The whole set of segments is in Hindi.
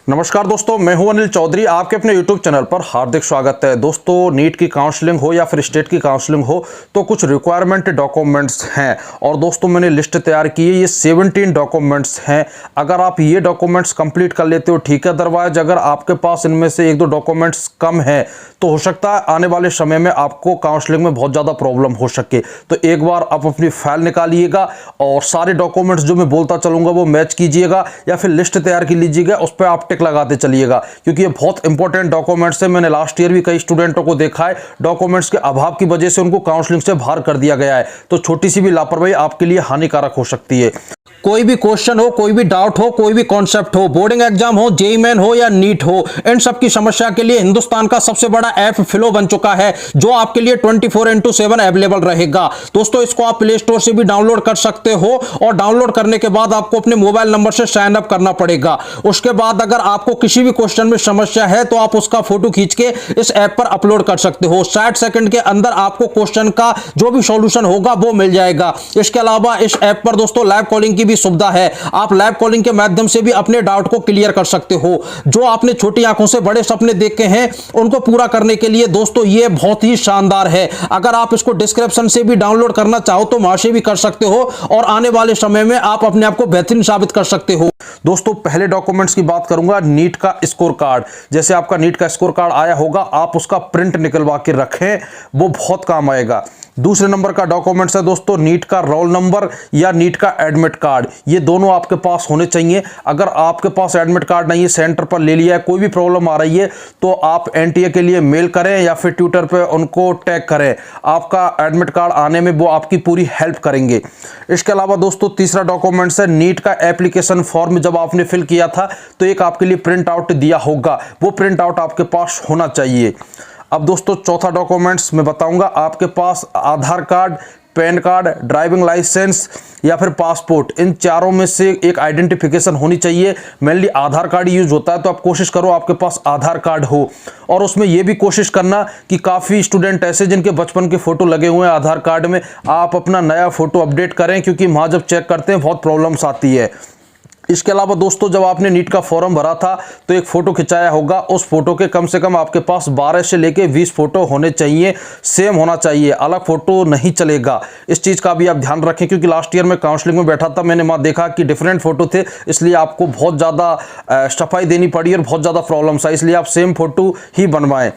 नमस्कार दोस्तों, मैं हूं अनिल चौधरी। आपके अपने YouTube चैनल पर हार्दिक स्वागत है। दोस्तों, नीट की काउंसलिंग हो या फिर स्टेट की काउंसलिंग हो तो कुछ रिक्वायरमेंट डॉक्यूमेंट्स हैं और दोस्तों मैंने लिस्ट तैयार की है। ये 17 डॉक्यूमेंट्स हैं। अगर आप ये डॉक्यूमेंट्स कंप्लीट कर लेते हो ठीक है, अदरवाइज अगर आपके पास इनमें से एक दो डॉक्यूमेंट्स कम है तो हो सकता है आने वाले समय में आपको काउंसलिंग में बहुत ज़्यादा प्रॉब्लम हो सके। तो एक बार आप अपनी फाइल निकालिएगा और सारे डॉक्यूमेंट्स जो मैं बोलता चलूँगा वो मैच कीजिएगा या फिर लिस्ट तैयार की लीजिएगा, उस पर आप लगाते चलिएगा क्योंकि ये बहुत इंपॉर्टेंट डॉक्यूमेंट्स है। मैंने लास्ट ईयर भी कई स्टूडेंटों को देखा है, डॉक्यूमेंट्स के अभाव की वजह से उनको काउंसलिंग से बाहर कर दिया गया है। तो छोटी सी भी लापरवाही आपके लिए हानिकारक हो सकती है। कोई भी क्वेश्चन हो, कोई भी डाउट हो, कोई भी कॉन्सेप्ट हो, बोर्डिंग एग्जाम हो, जेईई मेन हो या नीट हो, इन सब की समस्या के लिए हिंदुस्तान का सबसे बड़ा ऐप फ्लो बन चुका है जो आपके लिए 24/7 अवेलेबल रहेगा। दोस्तों, इसको आप प्ले स्टोर से भी डाउनलोड कर सकते हो और डाउनलोड करने के बाद आपको अपने मोबाइल नंबर से साइन अप करना पड़ेगा। उसके बाद अगर आपको किसी भी क्वेश्चन में समस्या है तो आप उसका फोटो खींच के इस ऐप पर अपलोड कर सकते हो। 60 सेकंड के अंदर आपको क्वेश्चन का जो भी सॉल्यूशन होगा वो मिल जाएगा। इसके अलावा इस ऐप पर दोस्तों लाइव कॉलिंग की भी सुविधा है। आप लाइव कॉलिंग के माध्यम से भी अपने डाउट को क्लियर कर सकते हो। जो आपने छोटी आंखों से बड़े सपने देखे हैं उनको पूरा करने के लिए दोस्तों ये बहुत ही शानदार है। अगर आप इसको डिस्क्रिप्शन से भी डाउनलोड करना चाहो तो वहां से भी कर सकते हो और आने वाले समय में आप अपने आप को बेहतरीन साबित कर सकते हो। दोस्तों, पहले डॉक्यूमेंट्स की बात करूंगा, नीट का स्कोर कार्ड। जैसे आपका नीट का स्कोर कार्ड आया होगा, आप उसका प्रिंट निकलवा के रखें, वो बहुत काम आएगा। दूसरे नंबर का डॉक्यूमेंट्स है दोस्तों नीट का रोल नंबर या नीट का एडमिट कार्ड। ये दोनों आपके पास होने चाहिए। अगर आपके पास एडमिट कार्ड नहीं है, सेंटर पर ले लिया है, कोई भी प्रॉब्लम आ रही है तो आप एनटीए के लिए मेल करें या फिर ट्विटर पे उनको टैग करें। आपका एडमिट कार्ड आने में वो आपकी पूरी हेल्प करेंगे। इसके अलावा दोस्तों तीसरा डॉक्यूमेंट्स है नीट का एप्लीकेशन फॉर्म। जब आपने फिल किया था तो एक आपके लिए प्रिंट आउट दिया होगा, वो प्रिंट आउट आपके पास होना चाहिए। अब दोस्तों चौथा डॉक्यूमेंट्स मैं बताऊंगा, आपके पास Aadhaar card, PAN card, driving licence या फिर पासपोर्ट, इन चारों में से एक आइडेंटिफिकेशन होनी चाहिए। मेनली आधार कार्ड यूज होता है तो आप कोशिश करो आपके पास आधार कार्ड हो। और उसमें यह भी कोशिश करना कि काफ़ी स्टूडेंट ऐसे जिनके बचपन के फोटो लगे हुए हैं आधार कार्ड में, आप अपना नया फोटो अपडेट करें क्योंकि वहाँ जब चेक करते हैं बहुत प्रॉब्लम्स आती है। इसके अलावा दोस्तों जब आपने नीट का फॉर्म भरा था तो एक फ़ोटो खिंचाया होगा, उस फोटो के कम से कम आपके पास 12 से लेके 20 फोटो होने चाहिए, सेम होना चाहिए, अलग फोटो नहीं चलेगा। इस चीज़ का भी आप ध्यान रखें क्योंकि लास्ट ईयर में काउंसलिंग में बैठा था, मैंने वहाँ देखा कि डिफरेंट फोटो थे, इसलिए आपको बहुत ज़्यादा सफाई देनी पड़ी और बहुत ज़्यादा प्रॉब्लम्स आई, इसलिए आप सेम फोटो ही बनवाएं।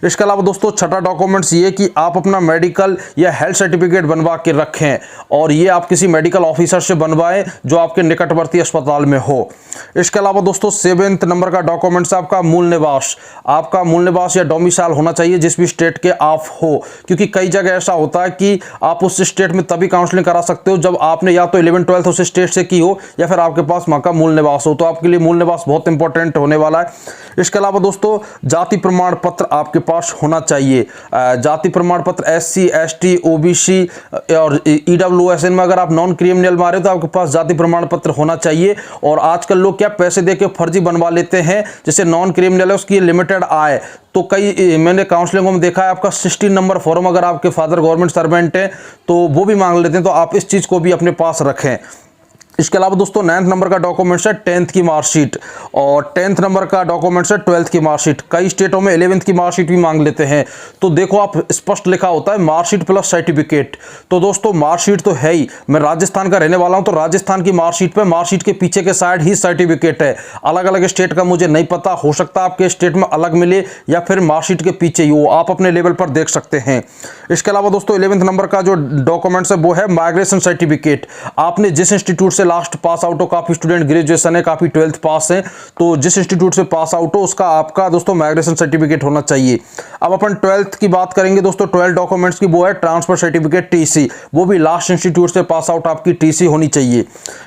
इसके अलावा दोस्तों छठा डॉक्यूमेंट्स ये कि आप अपना मेडिकल या हेल्थ सर्टिफिकेट बनवा के रखें और ये आप किसी मेडिकल ऑफिसर से बनवाएं जो आपके निकटवर्ती अस्पताल में हो। इसके अलावा दोस्तों 7वें नंबर का डॉक्यूमेंट्स आपका मूल निवास। आपका मूल निवास या डोमिसाइल होना चाहिए जिस भी स्टेट के आप हो, क्योंकि कई जगह ऐसा होता है कि आप उस स्टेट में तभी काउंसलिंग करा सकते हो जब आपने या तो 11th-12th उस स्टेट से की हो या फिर आपके पास वहां का मूल निवास हो। तो आपके लिए मूल निवास बहुत इंपॉर्टेंट होने वाला है। इसके अलावा दोस्तों जाति प्रमाण पत्र आपके पास होना चाहिए। जाति प्रमाण पत्र SC, ST, OBC और EWS में अगर आप नॉन क्रिमिनल मारे तो आपके पास जाति प्रमाण पत्र होना चाहिए। और आजकल लोग क्या पैसे देके फर्जी बनवा लेते हैं, जैसे नॉन क्रिमिनल है उसकी लिमिटेड आय, तो कई मैंने काउंसलिंगों में देखा है आपका 16 नंबर फॉर्म अगर आपके फादर गवर्नमेंट सर्वेंट है तो वो भी मांग लेते हैं, तो आप इस चीज़ को भी अपने पास रखें। इसके अलावा दोस्तों 9th नंबर का डॉक्यूमेंट्स है 10th की मार्कशीट और 10th नंबर का डॉक्यूमेंट्स है 12th की मार्कशीट। कई स्टेटों में 11th की मार्कशीट भी मांग लेते हैं, तो देखो आप स्पष्ट लिखा होता है मार्कशीट प्लस सर्टिफिकेट। तो दोस्तों मार्कशीट तो है ही, मैं राजस्थान का रहने वाला हूं तो राजस्थान की मार्कशीट पे मार्कशीट के पीछे के साइड ही सर्टिफिकेट है। अलग अलग स्टेट का मुझे नहीं पता, हो सकता है आपके स्टेट में अलग मिले या फिर मार्कशीट के पीछे ही हो, आप अपने लेवल पर देख सकते हैं। इसके अलावा दोस्तों 11th नंबर का जो डॉक्यूमेंट्स है वो है माइग्रेशन सर्टिफिकेट। आपने जिस इंस्टीट्यूट से लास्ट पास आउट हो, काफी स्टूडेंट ग्रेजुएशन है, काफी 12th पास है, तो जिस इंस्टीट्यूट से पास आउट हो उसका आपका दोस्तों माइग्रेशन सर्टिफिकेट होना चाहिए। अब अपन 12th की बात करेंगे दोस्तों, 12 डॉक्यूमेंट्स की वो है ट्रांसफर सर्टिफिकेट TC, वो भी लास्ट इंस्टीट्यूट से पास आउट आपकी TC होनी चाहिए।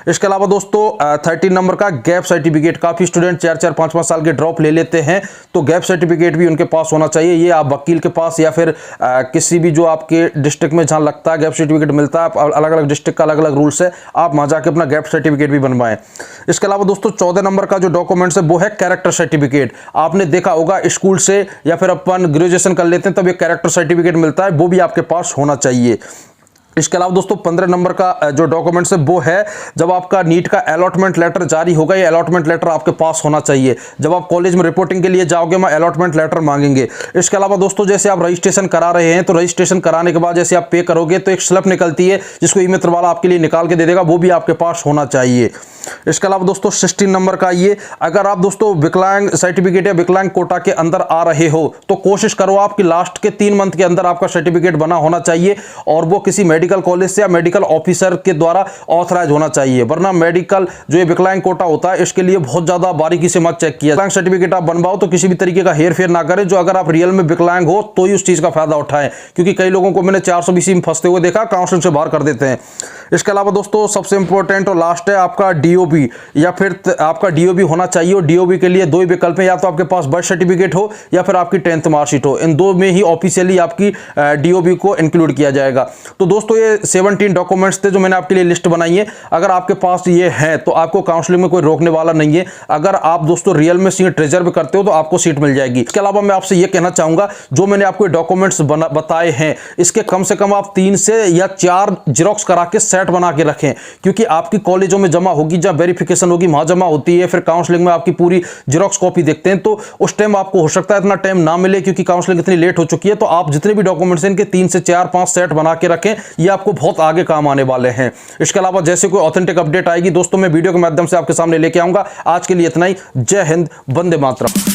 इसके अलावा दोस्तों 13 नंबर का गैप सर्टिफिकेट। काफी स्टूडेंट 4-4, 5-5 साल के ड्रॉप ले लेते हैं, तो गैप सर्टिफिकेट भी उनके पास होना चाहिए। ये आप वकील के पास या फिर किसी भी जो आपके डिस्ट्रिक्ट में जहां लगता है गैप सर्टिफिकेट मिलता है, अलग अलग डिस्ट्रिक्ट का अलग अलग रूल्स है, आप वहां जाके अपना गैप सर्टिफिकेट भी बनवाएं। इसके अलावा दोस्तों 14 नंबर का जो डॉक्यूमेंट्स है वो है कैरेक्टर सर्टिफिकेट। आपने देखा होगा स्कूल से या फिर अपन ग्रेजुएशन कर लेते हैं तब एक कैरेक्टर सर्टिफिकेट मिलता है, वो भी आपके पास होना चाहिए। इसके अलावा दोस्तों 15 नंबर का जो डॉक्यूमेंट्स है वो है जब आपका नीट का अलॉटमेंट लेटर जारी होगा, ये अलॉटमेंट लेटर आपके पास होना चाहिए। जब आप कॉलेज में रिपोर्टिंग के लिए जाओगे मैं अलॉटमेंट लेटर मांगेंगे। इसके अलावा दोस्तों जैसे आप रजिस्ट्रेशन करा रहे हैं तो रजिस्ट्रेशन कराने के बाद जैसे आप पे करोगे तो एक स्लिप निकलती है जिसको ई मित्र वाला आपके लिए निकाल के दे देगा, वो भी आपके पास होना चाहिए। इसके अलावा दोस्तों 16 नंबर का ये, अगर आप दोस्तों विकलांग सर्टिफिकेट या विकलांग कोटा के अंदर आ रहे हो तो कोशिश करो आपकी लास्ट के 3 मंथ के अंदर आपका सर्टिफिकेट बना होना चाहिए और वो किसी मेडिकल कॉलेज से या मेडिकल ऑफिसर के द्वारा ऑथराइज होना चाहिए। वरना मेडिकल जो ये विकलांग कोटा होता है इसके लिए बहुत ज्यादा बारीकी से मत चेक किया। विकलांग सर्टिफिकेट आप बनवाओ तो किसी भी तरीके का हेर फेर ना करें, जो अगर आप रियल में विकलांग हो तो ही उस चीज का फायदा उठाएं, क्योंकि कई लोगों को मैंने 420 में फंसते हुए देखा, काउंसिलिंग से बाहर कर देते हैं। इसके अलावा दोस्तों सबसे इंपॉर्टेंट और लास्ट है आपका डीओबी, या फिर आपका डीओबी होना चाहिए। और डीओबी के लिए 2 विकल्प हैं, या तो आपके पास बर्थ सर्टिफिकेट हो या फिर आपकी 10th मार्कशीट हो। इन 2 में ही ऑफिशियली आपकी डीओबी को इंक्लूड किया जाएगा। तो दोस्तों ये 17 डॉक्यूमेंट्स थे जो मैंने आपके लिए लिस्ट बनाई है। अगर आपके पास ये है तो आपको काउंसलिंग में कोई रोकने वाला नहीं है। अगर आप दोस्तों रियल में सीट रिजर्व करते हो तो आपको सीट मिल जाएगी। इसके अलावा मैं आपसे ये कहना चाहूंगा, जो मैंने आपको डॉक्यूमेंट्स बताए हैं इसके कम से कम आप 3 से या 4 जेरॉक्स करा के सेट बना के रखें, क्योंकि आपकी कॉलेजों में जमा होगी, जब वेरिफिकेशन होगी वहां जमा होती है, फिर काउंसलिंग में आपकी पूरी जेरॉक्स कॉपी देखते हैं, तो उस टाइम आपको हो सकता है इतना टाइम ना मिले क्योंकि काउंसलिंग इतनी लेट हो चुकी है। तो आप जितने भी डॉक्यूमेंट्स हैं इनके 3 से 4-5 सेट बना के रखें, ये आपको बहुत आगे काम आने वाले हैं। इसके अलावा जैसे कोई ऑथेंटिक अपडेट आएगी दोस्तों मैं वीडियो के माध्यम से आपके सामने लेके आऊंगा। आज के लिए इतना ही। जय हिंद, वंदे मातरम।